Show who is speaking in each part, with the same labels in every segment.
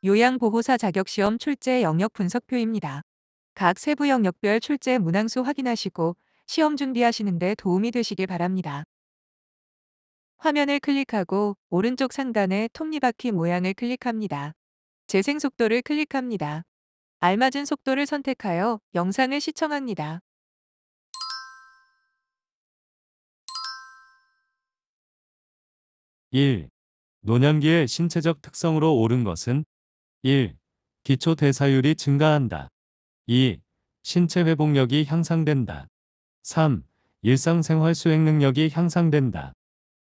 Speaker 1: 요양보호사 자격시험 출제 영역 분석표입니다. 각 세부 영역별 출제 문항수 확인하시고 시험 준비하시는 데 도움이 되시길 바랍니다. 화면을 클릭하고 오른쪽 상단의 톱니바퀴 모양을 클릭합니다. 재생 속도를 클릭합니다. 알맞은 속도를 선택하여 영상을 시청합니다.
Speaker 2: 1. 노년기의 신체적 특성으로 옳은 것은 1. 기초 대사율이 증가한다. 2. 신체 회복력이 향상된다. 3. 일상생활 수행 능력이 향상된다.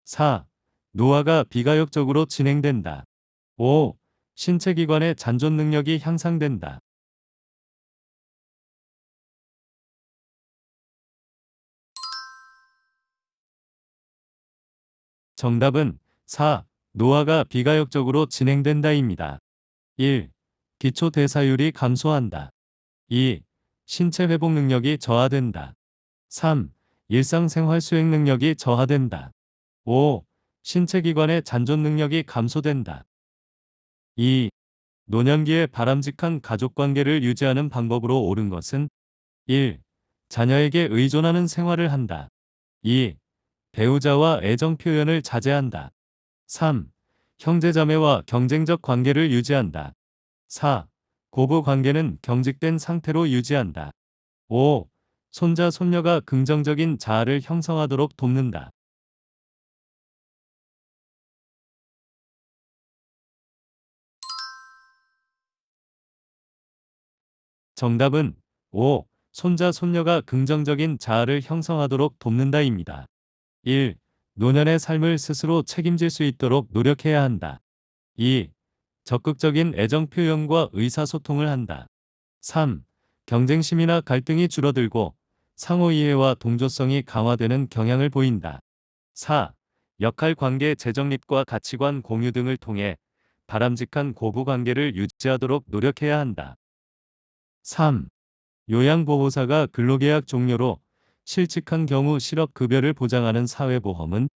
Speaker 2: 4. 노화가 비가역적으로 진행된다. 5. 신체 기관의 잔존 능력이 향상된다. 정답은 4. 노화가 비가역적으로 진행된다입니다. 1. 기초 대사율이 감소한다. 2. 신체 회복 능력이 저하된다. 3. 일상생활 수행 능력이 저하된다. 5. 신체 기관의 잔존 능력이 감소된다. 2. 노년기에 바람직한 가족관계를 유지하는 방법으로 옳은 것은 1. 자녀에게 의존하는 생활을 한다. 2. 배우자와 애정 표현을 자제한다. 3. 형제자매와 경쟁적 관계를 유지한다. 4. 고부 관계는 경직된 상태로 유지한다. 5. 손자, 손녀가 긍정적인 자아를 형성하도록 돕는다. 정답은 5. 손자, 손녀가 긍정적인 자아를 형성하도록 돕는다입니다. 1. 노년의 삶을 스스로 책임질 수 있도록 노력해야 한다. 2. 적극적인 애정 표현과 의사소통을 한다. 3. 경쟁심이나 갈등이 줄어들고 상호이해와 동조성이 강화되는 경향을 보인다. 4. 역할 관계 재정립과 가치관 공유 등을 통해 바람직한 고부 관계를 유지하도록 노력해야 한다. 3. 요양보호사가 근로계약 종료로 실직한 경우 실업급여를 보장하는 사회보험은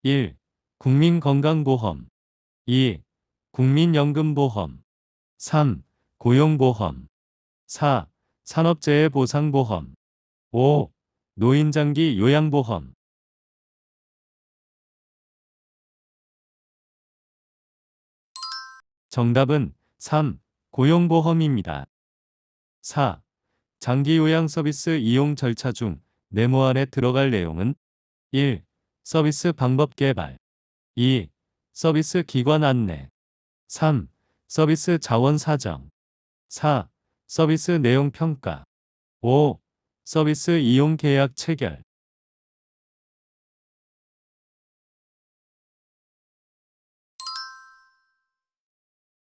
Speaker 2: 1. 국민건강보험 2. 국민연금보험 3. 고용보험 4. 산업재해보상보험 5. 노인장기 요양보험. 정답은 3. 고용보험입니다. 4. 장기요양 서비스 이용 절차 중 네모안에 들어갈 내용은 1. 서비스 방법 개발 2. 서비스 기관 안내 3. 서비스 자원 사정 4. 서비스 내용 평가 5. 서비스 이용 계약 체결.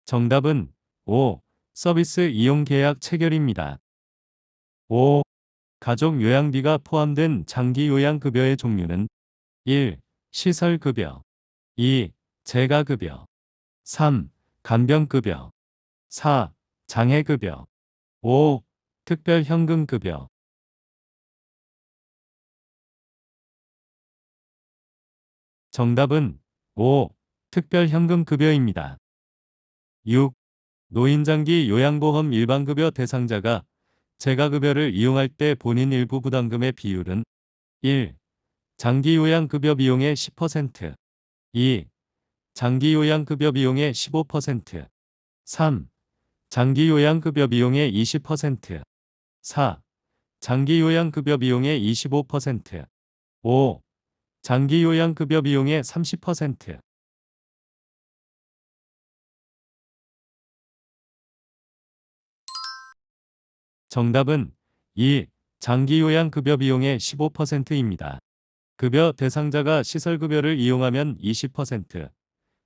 Speaker 2: 정답은 5. 서비스 이용 계약 체결입니다. 5. 가족 요양비가 포함된 장기 요양급여의 종류는 1. 시설급여 2. 재가급여 3. 간병급여 4. 장애급여 5. 특별현금급여. 정답은 5. 특별현금급여입니다. 6. 노인장기 요양보험 일반급여 대상자가 재가급여를 이용할 때 본인 일부 부담금의 비율은 1. 장기요양급여 비용의 10%, 2. 장기요양급여 비용의 15%, 3. 장기요양급여 비용의 20%, 4. 장기요양급여 비용의 25%, 5. 장기요양급여 비용의 30%. 정답은 2. 장기요양급여 비용의 15%입니다. 급여 대상자가 시설급여를 이용하면 20%,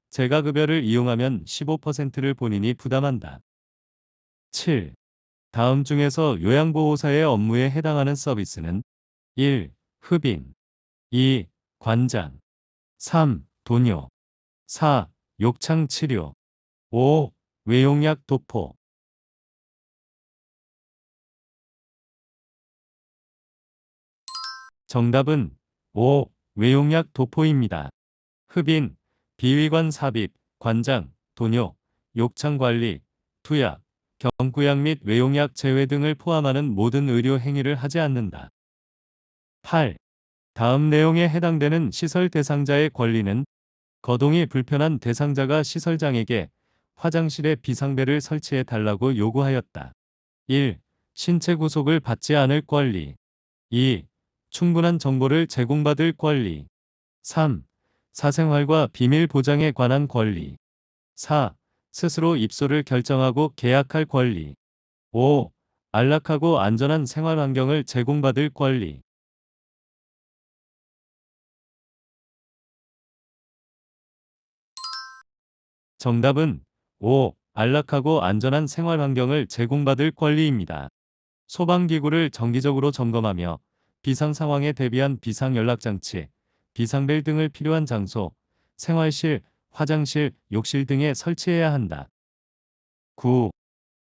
Speaker 2: 재가급여를 이용하면 15%를 본인이 부담한다. 7. 다음 중에서 요양보호사의 업무에 해당하는 서비스는 1. 흡인 2. 관장 3. 도뇨 4. 욕창치료 5. 외용약 도포. 정답은 5. 외용약 도포입니다. 흡인, 비위관 삽입, 관장, 도뇨, 욕창관리, 투약, 경구약 및 외용약 제외 등을 포함하는 모든 의료 행위를 하지 않는다. 8. 다음 내용에 해당되는 시설 대상자의 권리는 거동이 불편한 대상자가 시설장에게 화장실에 비상벨을 설치해 달라고 요구하였다. 1. 신체 구속을 받지 않을 권리. 2. 충분한 정보를 제공받을 권리. 3. 사생활과 비밀 보장에 관한 권리. 4. 스스로 입소를 결정하고 계약할 권리. 5. 안락하고 안전한 생활 환경을 제공받을 권리. 정답은 5. 안락하고 안전한 생활 환경을 제공받을 권리입니다. 소방기구를 정기적으로 점검하며 비상 상황에 대비한 비상연락장치, 비상벨 등을 필요한 장소, 생활실, 화장실, 욕실 등에 설치해야 한다. 9.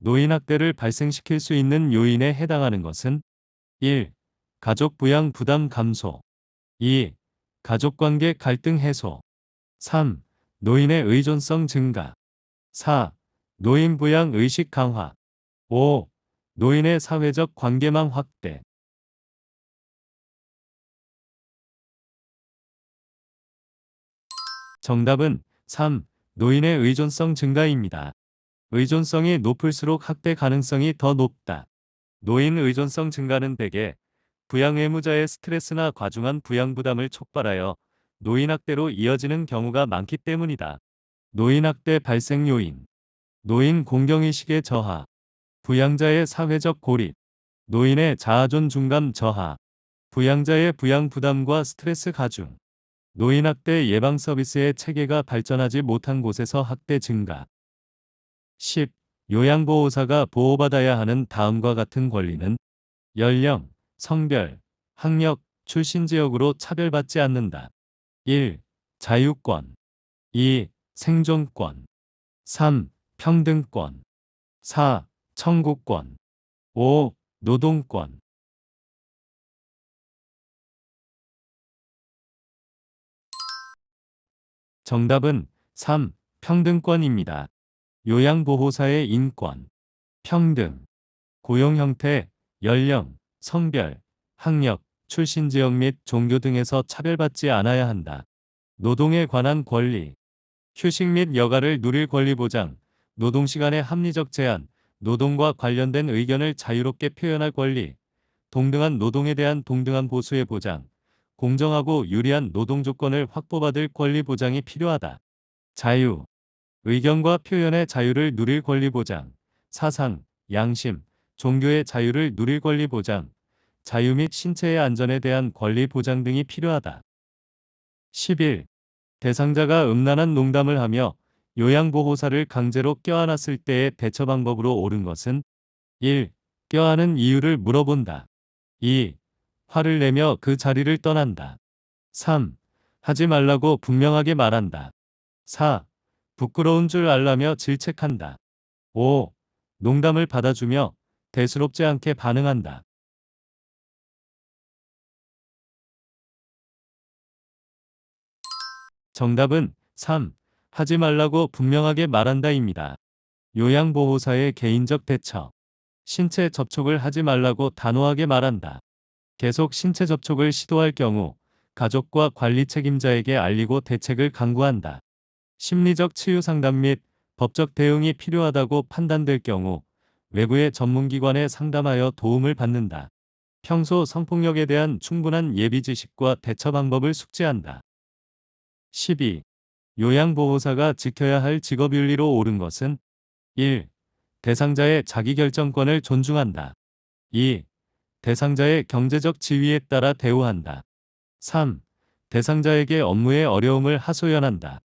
Speaker 2: 노인학대를 발생시킬 수 있는 요인에 해당하는 것은 1. 가족 부양 부담 감소. 2. 가족관계 갈등 해소. 3. 노인의 의존성 증가. 4. 노인 부양 의식 강화. 5. 노인의 사회적 관계망 확대. 정답은 3. 노인의 의존성 증가입니다. 의존성이 높을수록 학대 가능성이 더 높다. 노인 의존성 증가는 대개 부양 의무자의 스트레스나 과중한 부양 부담을 촉발하여 노인학대로 이어지는 경우가 많기 때문이다. 노인학대 발생 요인. 노인 공경의식의 저하. 부양자의 사회적 고립. 노인의 자아존 중감 저하. 부양자의 부양 부담과 스트레스 가중. 노인학대 예방 서비스의 체계가 발전하지 못한 곳에서 학대 증가. 10. 요양보호사가 보호받아야 하는 다음과 같은 권리는 연령, 성별, 학력, 출신 지역으로 차별받지 않는다. 1. 자유권. 2. 생존권. 3. 평등권. 4. 청구권. 5. 노동권. 정답은 3. 평등권입니다. 요양보호사의 인권, 평등, 고용 형태, 연령, 성별, 학력, 출신 지역 및 종교 등에서 차별받지 않아야 한다. 노동에 관한 권리, 휴식 및 여가를 누릴 권리 보장, 노동시간의 합리적 제한, 노동과 관련된 의견을 자유롭게 표현할 권리, 동등한 노동에 대한 동등한 보수의 보장, 공정하고 유리한 노동 조건을 확보받을 권리 보장이 필요하다. 자유, 의견과 표현의 자유를 누릴 권리 보장, 사상, 양심, 종교의 자유를 누릴 권리 보장, 자유 및 신체의 안전에 대한 권리 보장 등이 필요하다. 11. 대상자가 음란한 농담을 하며 요양보호사를 강제로 껴안았을 때의 대처 방법으로 옳은 것은 1. 껴안은 이유를 물어본다. 2. 화를 내며 그 자리를 떠난다. 3. 하지 말라고 분명하게 말한다. 4. 부끄러운 줄 알라며 질책한다. 5. 농담을 받아주며 대수롭지 않게 반응한다. 정답은 3. 하지 말라고 분명하게 말한다입니다. 요양보호사의 개인적 대처. 신체 접촉을 하지 말라고 단호하게 말한다. 계속 신체 접촉을 시도할 경우 가족과 관리 책임자에게 알리고 대책을 강구한다. 심리적 치유 상담 및 법적 대응이 필요하다고 판단될 경우 외부의 전문기관에 상담하여 도움을 받는다. 평소 성폭력에 대한 충분한 예비 지식과 대처 방법을 숙지한다. 12. 요양보호사가 지켜야 할 직업윤리로 옳은 것은 1. 대상자의 자기결정권을 존중한다. 2. 대상자의 경제적 지위에 따라 대우한다. 3. 대상자에게 업무의 어려움을 하소연한다.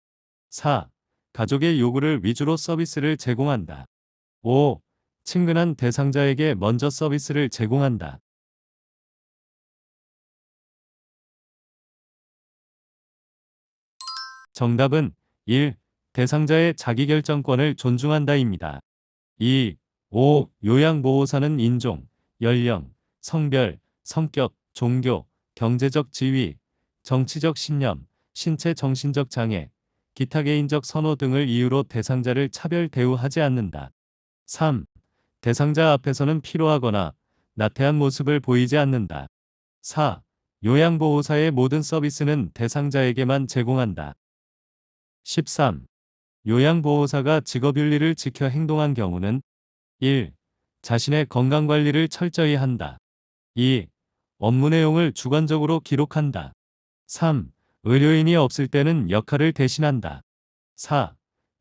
Speaker 2: 4. 가족의 요구를 위주로 서비스를 제공한다. 5. 친근한 대상자에게 먼저 서비스를 제공한다. 정답은 1. 대상자의 자기결정권을 존중한다입니다. 2. 5. 요양보호사는 인종, 연령, 성별, 성격, 종교, 경제적 지위, 정치적 신념, 신체 정신적 장애, 기타 개인적 선호 등을 이유로 대상자를 차별 대우하지 않는다. 3. 대상자 앞에서는 피로하거나 나태한 모습을 보이지 않는다. 4. 요양보호사의 모든 서비스는 대상자에게만 제공한다. 13. 요양보호사가 직업윤리를 지켜 행동한 경우는 1. 자신의 건강관리를 철저히 한다. 2. 업무 내용을 주관적으로 기록한다. 3. 의료인이 없을 때는 역할을 대신한다. 4.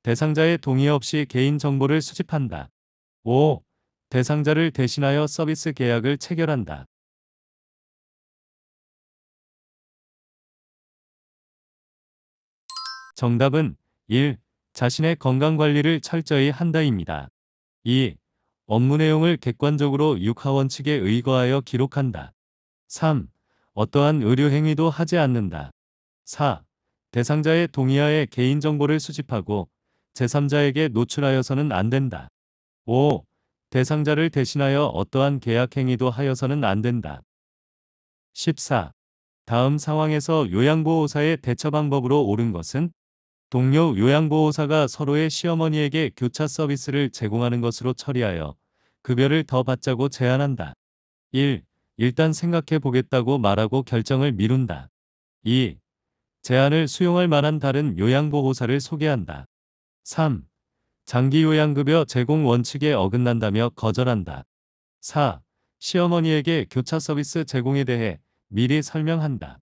Speaker 2: 대상자의 동의 없이 개인정보를 수집한다. 5. 대상자를 대신하여 서비스 계약을 체결한다. 정답은 1. 자신의 건강관리를 철저히 한다입니다. 2. 업무 내용을 객관적으로 육하원칙에 의거하여 기록한다. 3. 어떠한 의료행위도 하지 않는다. 4. 대상자의 동의하에 개인정보를 수집하고 제3자에게 노출하여서는 안 된다. 5. 대상자를 대신하여 어떠한 계약행위도 하여서는 안 된다. 14. 다음 상황에서 요양보호사의 대처 방법으로 옳은 것은 동료 요양보호사가 서로의 시어머니에게 교차 서비스를 제공하는 것으로 처리하여 급여를 더 받자고 제안한다. 1. 일단 생각해 보겠다고 말하고 결정을 미룬다. 2. 제안을 수용할 만한 다른 요양보호사를 소개한다. 3. 장기 요양급여 제공 원칙에 어긋난다며 거절한다. 4. 시어머니에게 교차 서비스 제공에 대해 미리 설명한다.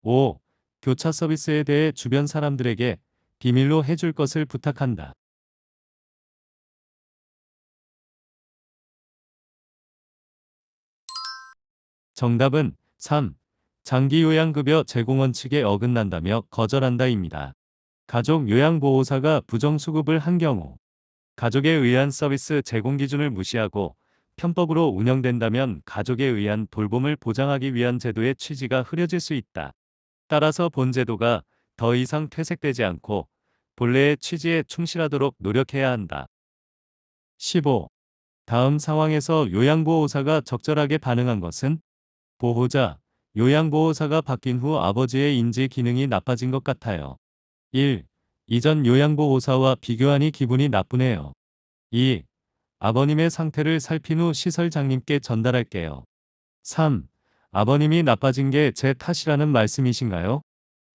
Speaker 2: 5. 교차 서비스에 대해 주변 사람들에게 비밀로 해줄 것을 부탁한다. 정답은 3. 장기 요양급여 제공 원칙에 어긋난다며 거절한다입니다. 가족 요양보호사가 부정수급을 한 경우 가족에 의한 서비스 제공 기준을 무시하고 편법으로 운영된다면 가족에 의한 돌봄을 보장하기 위한 제도의 취지가 흐려질 수 있다. 따라서 본 제도가 더 이상 퇴색되지 않고 본래의 취지에 충실하도록 노력해야 한다. 15. 다음 상황에서 요양보호사가 적절하게 반응한 것은 보호자, 요양보호사가 바뀐 후 아버지의 인지 기능이 나빠진 것 같아요. 1. 이전 요양보호사와 비교하니 기분이 나쁘네요. 2. 아버님의 상태를 살핀 후 시설장님께 전달할게요. 3. 아버님이 나빠진 게 제 탓이라는 말씀이신가요?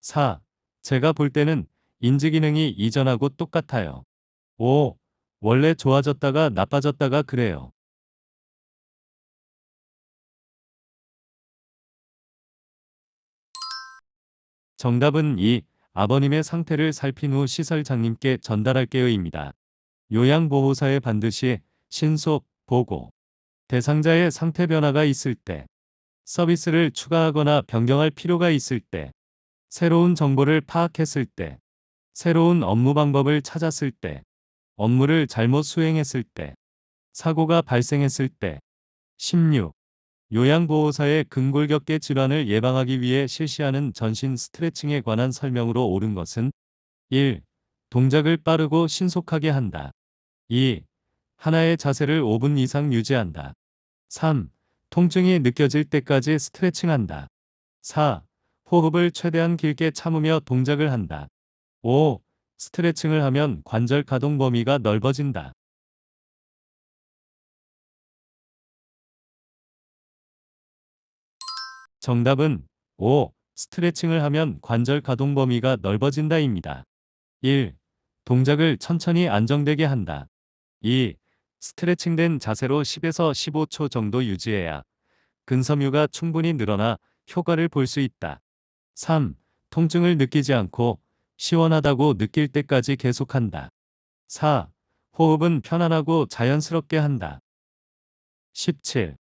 Speaker 2: 4. 제가 볼 때는 인지기능이 이전하고 똑같아요. 5. 원래 좋아졌다가 나빠졌다가 그래요. 정답은 2. 아버님의 상태를 살핀 후 시설장님께 전달할게요입니다. 요양보호사에 반드시 신속, 보고, 대상자의 상태 변화가 있을 때, 서비스를 추가하거나 변경할 필요가 있을 때, 새로운 정보를 파악했을 때, 새로운 업무 방법을 찾았을 때, 업무를 잘못 수행했을 때, 사고가 발생했을 때. 16. 요양보호사의 근골격계 질환을 예방하기 위해 실시하는 전신 스트레칭에 관한 설명으로 옳은 것은 1. 동작을 빠르고 신속하게 한다. 2. 하나의 자세를 5분 이상 유지한다. 3. 통증이 느껴질 때까지 스트레칭한다. 4. 호흡을 최대한 길게 참으며 동작을 한다. 5. 스트레칭을 하면 관절 가동 범위가 넓어진다. 정답은 5. 스트레칭을 하면 관절 가동 범위가 넓어진다입니다. 1. 동작을 천천히 안정되게 한다. 2. 스트레칭된 자세로 10에서 15초 정도 유지해야 근섬유가 충분히 늘어나 효과를 볼 수 있다. 3. 통증을 느끼지 않고 시원하다고 느낄 때까지 계속한다. 4. 호흡은 편안하고 자연스럽게 한다. 17.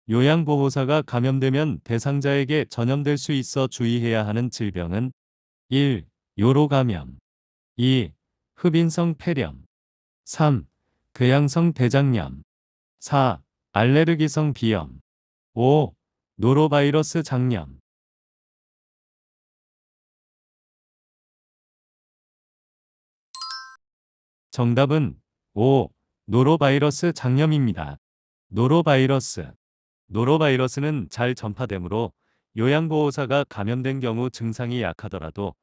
Speaker 2: 요양보호사가 감염되면 대상자에게 전염될 수 있어 주의해야 하는 질병은 1. 요로감염 2. 흡인성 폐렴 3. 궤양성 대장염 4. 알레르기성 비염 5. 노로바이러스 장염 정답은 5. 노로바이러스 장염입니다. 노로바이러스 노로바이러스는 잘 전파되므로 요양보호사가 감염된 경우 증상이 약하더라도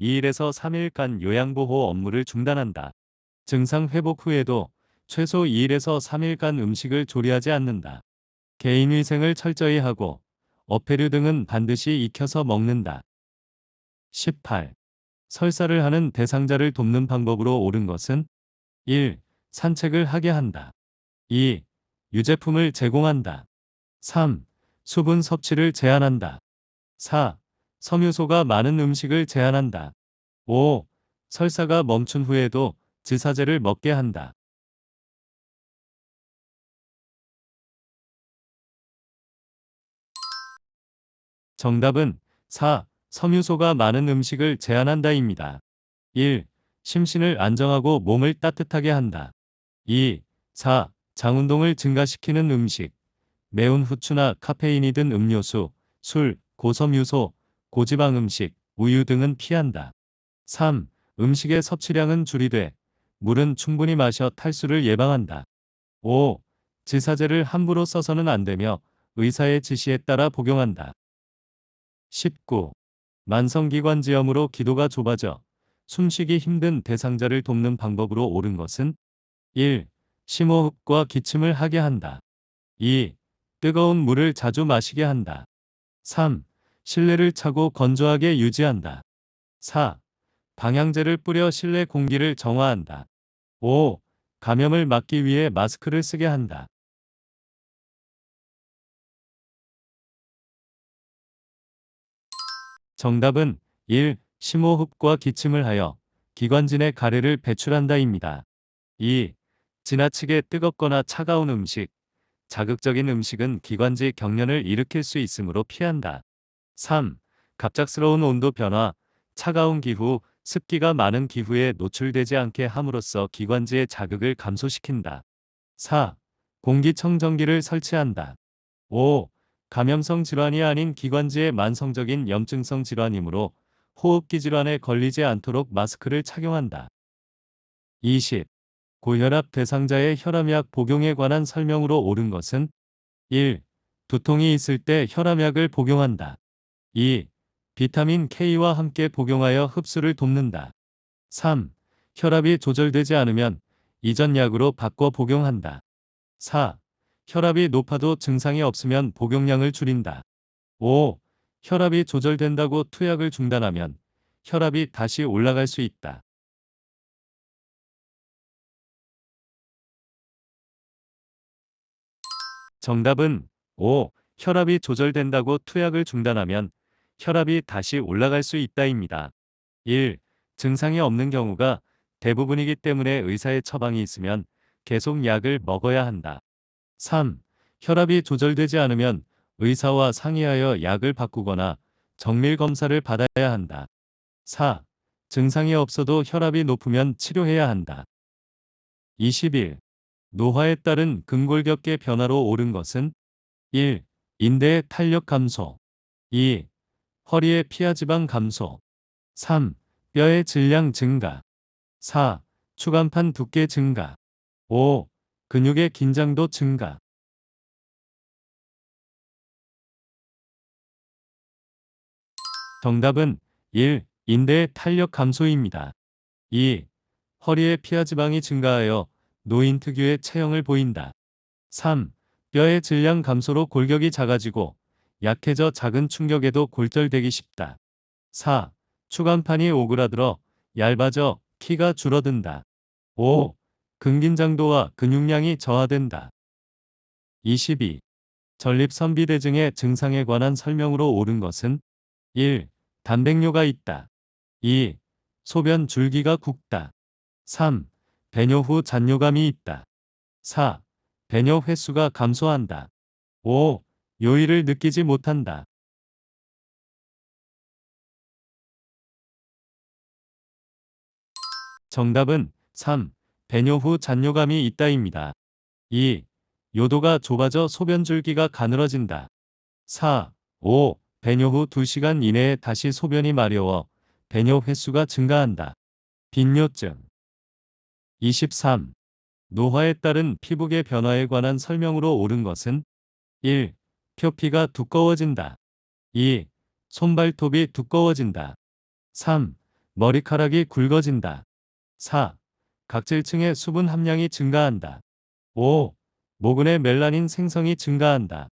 Speaker 2: 2일에서 3일간 요양보호 업무를 중단한다. 증상 회복 후에도 최소 2일에서 3일간 음식을 조리하지 않는다. 개인위생을 철저히 하고 어패류 등은 반드시 익혀서 먹는다. 18. 설사를 하는 대상자를 돕는 방법으로 옳은 것은 1. 산책을 하게 한다. 2. 유제품을 제공한다. 3. 수분 섭취를 제한한다. 4. 섬유소가 많은 음식을 제한한다. 5. 설사가 멈춘 후에도 지사제를 먹게 한다. 정답은 4. 섬유소가 많은 음식을 제한한다입니다. 1. 심신을 안정하고 몸을 따뜻하게 한다. 2. 4. 장운동을 증가시키는 음식. 매운 후추나 카페인이 든 음료수, 술, 고섬유소, 고지방 음식, 우유 등은 피한다. 3. 음식의 섭취량은 줄이되 물은 충분히 마셔 탈수를 예방한다. 5. 지사제를 함부로 써서는 안 되며 의사의 지시에 따라 복용한다. 19. 만성기관지염으로 기도가 좁아져 숨쉬기 힘든 대상자를 돕는 방법으로 옳은 것은 1. 심호흡과 기침을 하게 한다. 2. 뜨거운 물을 자주 마시게 한다. 3. 실내를 차고 건조하게 유지한다. 4. 방향제를 뿌려 실내 공기를 정화한다. 5. 감염을 막기 위해 마스크를 쓰게 한다. 정답은 1. 심호흡과 기침을 하여 기관진의 가래를 배출한다입니다. 2. 지나치게 뜨겁거나 차가운 음식, 자극적인 음식은 기관지 경련을 일으킬 수 있으므로 피한다. 3. 갑작스러운 온도 변화, 차가운 기후, 습기가 많은 기후에 노출되지 않게 함으로써 기관지의 자극을 감소시킨다. 4. 공기청정기를 설치한다. 5. 감염성 질환이 아닌 기관지의 만성적인 염증성 질환이므로 호흡기 질환에 걸리지 않도록 마스크를 착용한다. 20. 고혈압 대상자의 혈압약 복용에 관한 설명으로 옳은 것은 1. 두통이 있을 때 혈압약을 복용한다. 2. 비타민 K와 함께 복용하여 흡수를 돕는다. 3. 혈압이 조절되지 않으면 이전 약으로 바꿔 복용한다. 4. 혈압이 높아도 증상이 없으면 복용량을 줄인다. 5. 혈압이 조절된다고 투약을 중단하면 혈압이 다시 올라갈 수 있다. 정답은 5. 혈압이 조절된다고 투약을 중단하면 혈압이 다시 올라갈 수 있다입니다. 1. 증상이 없는 경우가 대부분이기 때문에 의사의 처방이 있으면 계속 약을 먹어야 한다. 3. 혈압이 조절되지 않으면 의사와 상의하여 약을 바꾸거나 정밀 검사를 받아야 한다. 4. 증상이 없어도 혈압이 높으면 치료해야 한다. 21. 노화에 따른 근골격계 변화로 옳은 것은 1. 인대의 탄력 감소. 2. 허리의 피하지방 감소. 3. 뼈의 질량 증가. 4. 추간판 두께 증가. 5. 근육의 긴장도 증가. 정답은 1. 인대의 탄력 감소입니다. 2. 허리의 피하지방이 증가하여 노인 특유의 체형을 보인다. 3. 뼈의 질량 감소로 골격이 작아지고 약해져 작은 충격에도 골절되기 쉽다. 4. 추간판이 오그라들어 얇아져 키가 줄어든다. 5. 근긴장도와 근육량이 저하된다. 22. 전립선비대증의 증상에 관한 설명으로 옳은 것은 1. 단백뇨가 있다. 2. 소변 줄기가 굵다. 3. 배뇨 후 잔뇨감이 있다. 4. 배뇨 횟수가 감소한다. 5. 요일을 느끼지 못한다. 정답은 3. 배뇨 후 잔뇨감이 있다입니다. 2. 요도가 좁아져 소변 줄기가 가늘어진다. 4. 5. 배뇨 후 2시간 이내에 다시 소변이 마려워 배뇨 횟수가 증가한다. 빈뇨증. 23. 노화에 따른 피부의 변화에 관한 설명으로 옳은 것은 1. 표피가 두꺼워진다. 2. 손발톱이 두꺼워진다. 3. 머리카락이 굵어진다. 4. 각질층의 수분 함량이 증가한다. 5. 모근의 멜라닌 생성이 증가한다.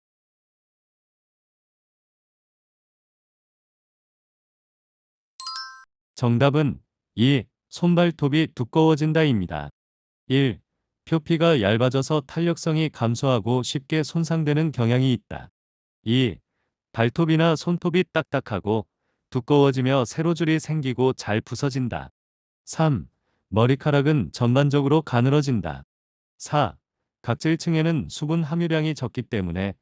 Speaker 2: 정답은 2. 손발톱이 두꺼워진다입니다. 1. 표피가 얇아져서 탄력성이 감소하고 쉽게 손상되는 경향이 있다. 2. 발톱이나 손톱이 딱딱하고 두꺼워지며 세로줄이 생기고 잘 부서진다. 3. 머리카락은 전반적으로 가늘어진다. 4. 각질층에는 수분 함유량이 적기 때문에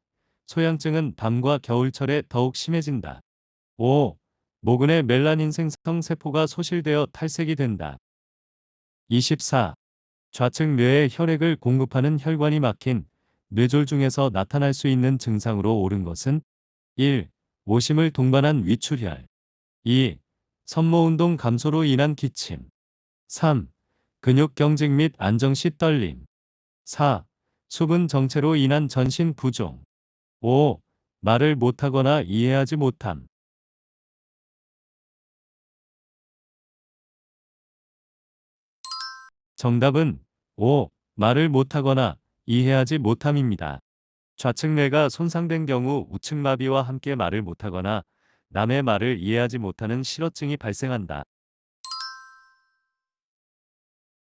Speaker 2: 소양증은 밤과 겨울철에 더욱 심해진다. 5. 모근의 멜라닌 생성 세포가 소실되어 탈색이 된다. 24. 좌측 뇌에 혈액을 공급하는 혈관이 막힌 뇌졸 중에서 나타날 수 있는 증상으로 옳은 것은 1. 오심을 동반한 위출혈. 2. 섬모운동 감소로 인한 기침. 3. 근육 경직 및 안정 시 떨림. 4. 수분 정체로 인한 전신 부종. 5. 말을 못하거나 이해하지 못함. 정답은 5. 말을 못하거나 이해하지 못함입니다. 좌측 뇌가 손상된 경우 우측 마비와 함께 말을 못하거나 남의 말을 이해하지 못하는 실어증이 발생한다.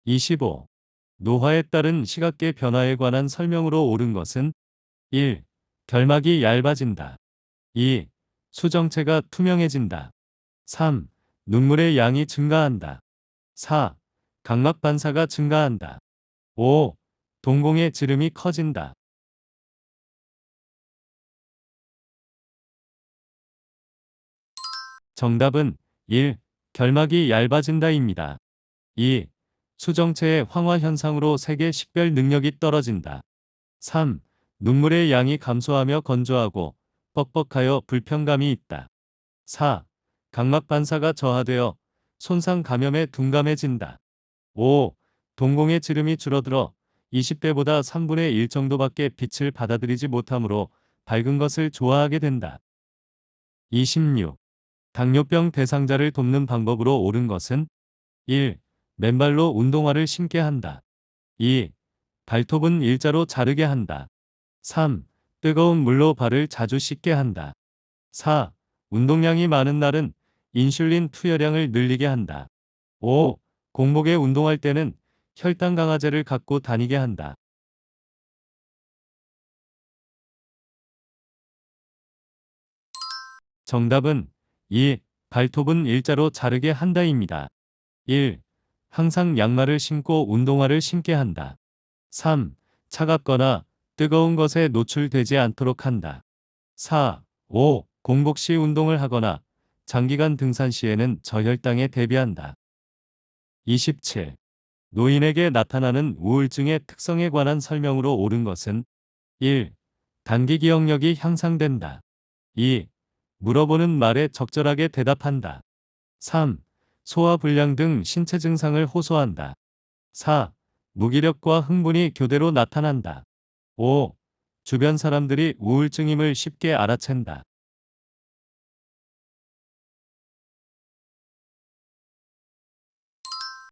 Speaker 2: 25. 노화에 따른 시각계 변화에 관한 설명으로 옳은 것은 1. 결막이 얇아진다. 2. 수정체가 투명해진다. 3. 눈물의 양이 증가한다. 4. 각막 반사가 증가한다. 5. 동공의 지름이 커진다. 정답은 1. 결막이 얇아진다입니다. 2. 수정체의 황화 현상으로 세계 식별 능력이 떨어진다. 3. 눈물의 양이 감소하며 건조하고 뻑뻑하여 불편감이 있다. 4. 각막 반사가 저하되어 손상 감염에 둔감해진다. 5. 동공의 지름이 줄어들어 20대보다 3분의 1 정도밖에 빛을 받아들이지 못하므로 밝은 것을 좋아하게 된다. 26. 당뇨병 대상자를 돕는 방법으로 옳은 것은 1. 맨발로 운동화를 신게 한다. 2. 발톱은 일자로 자르게 한다. 3. 뜨거운 물로 발을 자주 씻게 한다. 4. 운동량이 많은 날은 인슐린 투여량을 늘리게 한다. 5. 공복에 운동할 때는 혈당 강화제를 갖고 다니게 한다. 정답은 2. 발톱은 일자로 자르게 한다입니다. 1. 항상 양말을 신고 운동화를 신게 한다. 3. 차갑거나 뜨거운 것에 노출되지 않도록 한다. 4. 5. 공복 시 운동을 하거나 장기간 등산 시에는 저혈당에 대비한다. 27. 노인에게 나타나는 우울증의 특성에 관한 설명으로 옳은 것은 1. 단기 기억력이 향상된다. 2. 물어보는 말에 적절하게 대답한다. 3. 소화불량 등 신체 증상을 호소한다. 4. 무기력과 흥분이 교대로 나타난다. 5. 주변 사람들이 우울증임을 쉽게 알아챈다.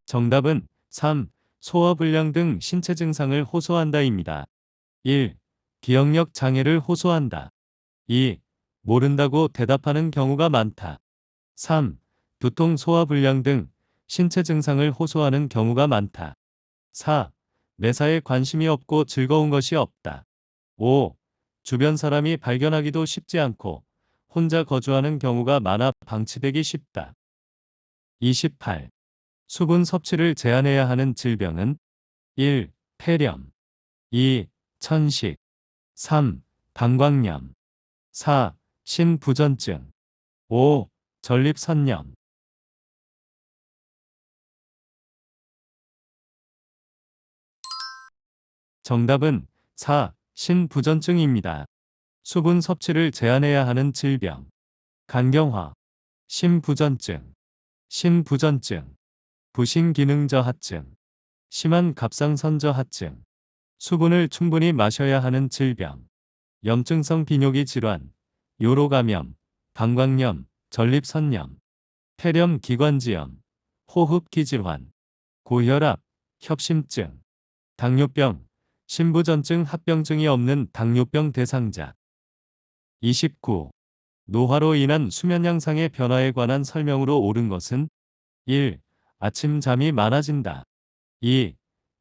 Speaker 2: 정답은 3. 소화불량 등 신체 증상을 호소한다입니다. 1. 기억력 장애를 호소한다. 2. 모른다고 대답하는 경우가 많다. 3. 두통, 소화불량 등 신체 증상을 호소하는 경우가 많다. 4. 매사에 관심이 없고 즐거운 것이 없다. 5. 주변 사람이 발견하기도 쉽지 않고 혼자 거주하는 경우가 많아 방치되기 쉽다. 28. 수분 섭취를 제한해야 하는 질병은 1. 폐렴. 2. 천식. 3. 방광염. 4. 신부전증. 5. 전립선염. 정답은 4. 신부전증입니다. 수분 섭취를 제한해야 하는 질병. 간경화, 심부전증, 신부전증, 부신기능저하증, 심한 갑상선저하증, 수분을 충분히 마셔야 하는 질병, 염증성 비뇨기 질환, 요로감염, 방광염, 전립선염, 폐렴 기관지염, 호흡기 질환, 고혈압, 협심증, 당뇨병, 신부전증 합병증이 없는 당뇨병 대상자. 29. 노화로 인한 수면 양상의 변화에 관한 설명으로 옳은 것은 1. 아침 잠이 많아진다. 2.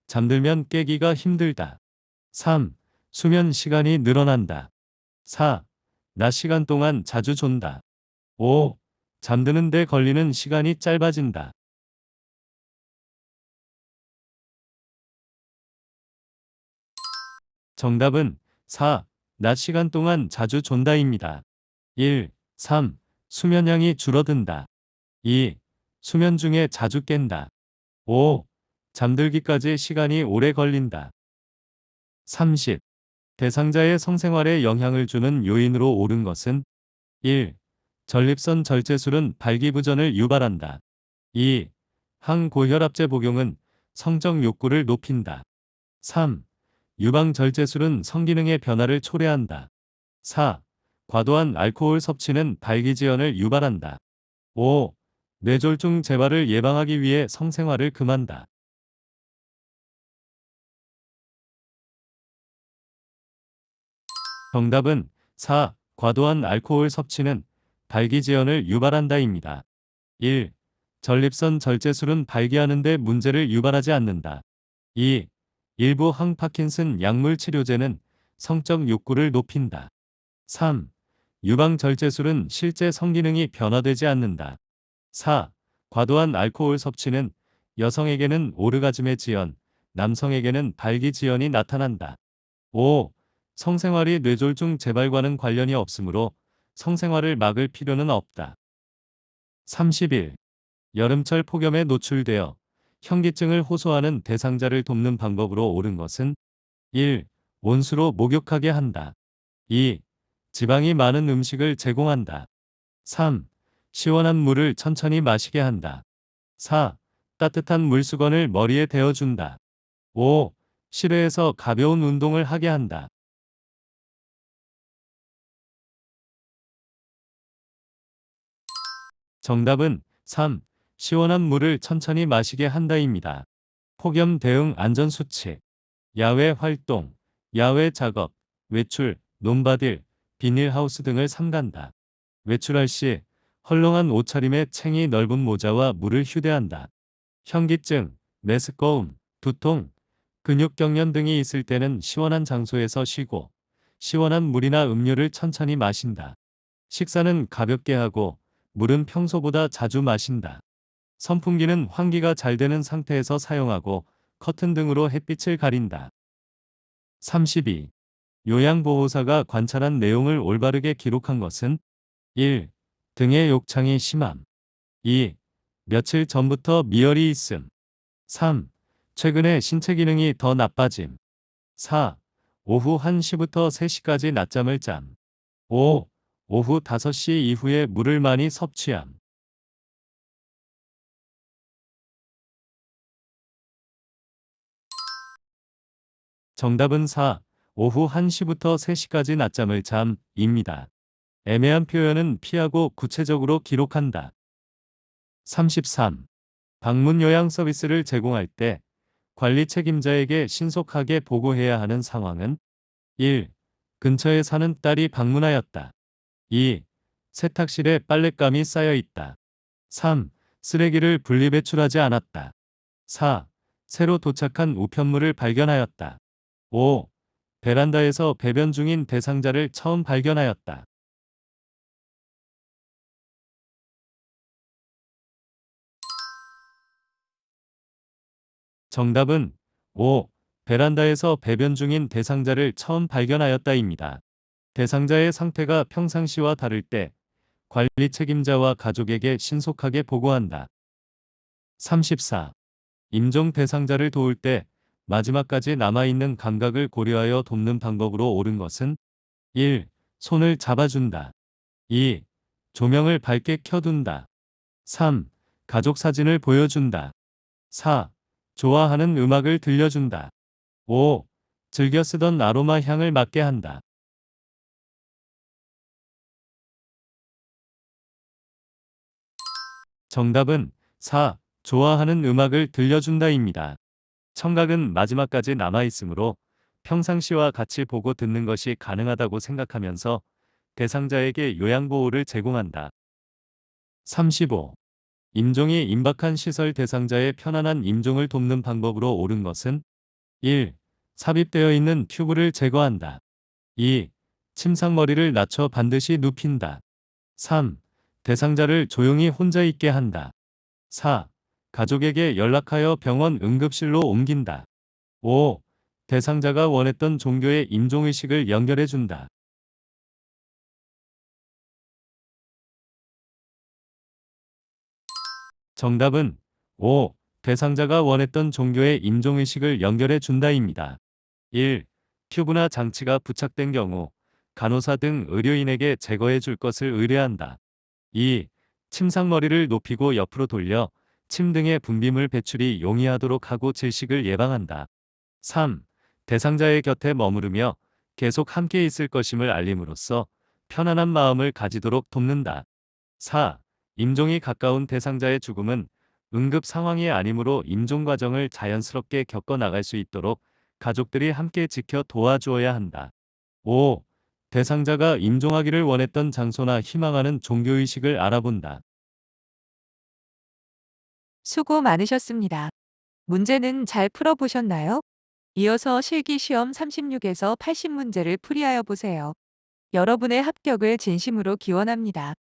Speaker 2: 잠들면 깨기가 힘들다. 3. 수면 시간이 늘어난다. 4. 낮 시간 동안 자주 존다. 5. 잠드는 데 걸리는 시간이 짧아진다. 정답은 4. 낮 시간 동안 자주 존다입니다. 1. 3. 수면량이 줄어든다. 2. 수면 중에 자주 깬다. 5. 잠들기까지 시간이 오래 걸린다. 30. 대상자의 성생활에 영향을 주는 요인으로 옳은 것은 1. 전립선 절제술은 발기부전을 유발한다. 2. 항고혈압제 복용은 성적 욕구를 높인다. 3. 유방절제술은 성기능의 변화를 초래한다. 4. 과도한 알코올 섭취는 발기지연을 유발한다. 5. 뇌졸중 재발을 예방하기 위해 성생활을 금한다. 정답은 4. 과도한 알코올 섭취는 발기지연을 유발한다입니다. 1. 전립선 절제술은 발기하는 데 문제를 유발하지 않는다. 2. 일부 항파킨슨 약물 치료제는 성적 욕구를 높인다. 3. 유방절제술은 실제 성기능이 변화되지 않는다. 4. 과도한 알코올 섭취는 여성에게는 오르가즘의 지연, 남성에게는 발기지연이 나타난다. 5. 성생활이 뇌졸중 재발과는 관련이 없으므로 성생활을 막을 필요는 없다. 31. 여름철 폭염에 노출되어 현기증을 호소하는 대상자를 돕는 방법으로 옳은 것은 1. 온수로 목욕하게 한다. 2. 지방이 많은 음식을 제공한다. 3. 시원한 물을 천천히 마시게 한다. 4. 따뜻한 물수건을 머리에 대어준다. 5. 실외에서 가벼운 운동을 하게 한다. 정답은 3. 시원한 물을 천천히 마시게 한다입니다. 폭염 대응 안전수칙. 야외 활동, 야외 작업, 외출, 논바딜, 비닐하우스 등을 삼간다. 외출할 시 헐렁한 옷차림에 챙이 넓은 모자와 물을 휴대한다. 현기증, 메스꺼움, 두통, 근육경련 등이 있을 때는 시원한 장소에서 쉬고 시원한 물이나 음료를 천천히 마신다. 식사는 가볍게 하고 물은 평소보다 자주 마신다. 선풍기는 환기가 잘 되는 상태에서 사용하고 커튼 등으로 햇빛을 가린다. 32. 요양보호사가 관찰한 내용을 올바르게 기록한 것은 1. 등의 욕창이 심함. 2. 며칠 전부터 미열이 있음. 3. 최근에 신체 기능이 더 나빠짐. 4. 오후 1시부터 3시까지 낮잠을 짬. 5. 오후 5시 이후에 물을 많이 섭취함. 정답은 4. 오후 1시부터 3시까지 낮잠을 잠입니다. 애매한 표현은 피하고 구체적으로 기록한다. 33. 방문 요양 서비스를 제공할 때 관리 책임자에게 신속하게 보고해야 하는 상황은 1. 근처에 사는 딸이 방문하였다. 2. 세탁실에 빨랫감이 쌓여 있다. 3. 쓰레기를 분리배출하지 않았다. 4. 새로 도착한 우편물을 발견하였다. 5. 베란다에서 배변 중인 대상자를 처음 발견하였다. 정답은 5. 베란다에서 배변 중인 대상자를 처음 발견하였다입니다. 대상자의 상태가 평상시와 다를 때 관리 책임자와 가족에게 신속하게 보고한다. 34. 임종 대상자를 도울 때 마지막까지 남아있는 감각을 고려하여 돕는 방법으로 옳은 것은 1. 손을 잡아준다. 2. 조명을 밝게 켜둔다. 3. 가족 사진을 보여준다. 4. 좋아하는 음악을 들려준다. 5. 즐겨 쓰던 아로마 향을 맡게 한다. 정답은 4. 좋아하는 음악을 들려준다입니다. 청각은 마지막까지 남아 있으므로 평상시와 같이 보고 듣는 것이 가능하다고 생각하면서 대상자에게 요양보호를 제공한다. 35. 임종이 임박한 시설 대상자의 편안한 임종을 돕는 방법으로 옳은 것은 1. 삽입되어 있는 튜브를 제거한다. 2. 침상머리를 낮춰 반드시 눕힌다. 3. 대상자를 조용히 혼자 있게 한다. 4. 가족에게 연락하여 병원 응급실로 옮긴다. 5. 대상자가 원했던 종교의 임종의식을 연결해 준다. 정답은 5. 대상자가 원했던 종교의 임종의식을 연결해 준다입니다. 1. 튜브나 장치가 부착된 경우 간호사 등 의료인에게 제거해 줄 것을 의뢰한다. 2. 침상머리를 높이고 옆으로 돌려 침 등의 분비물 배출이 용이하도록 하고 질식을 예방한다. 3. 대상자의 곁에 머무르며 계속 함께 있을 것임을 알림으로써 편안한 마음을 가지도록 돕는다. 4. 임종이 가까운 대상자의 죽음은 응급 상황이 아니므로 임종 과정을 자연스럽게 겪어 나갈 수 있도록 가족들이 함께 지켜 도와주어야 한다. 5. 대상자가 임종하기를 원했던 장소나 희망하는 종교의식을 알아본다.
Speaker 1: 수고 많으셨습니다. 문제는 잘 풀어보셨나요? 이어서 실기시험 36에서 80문제를 풀이하여 보세요. 여러분의 합격을 진심으로 기원합니다.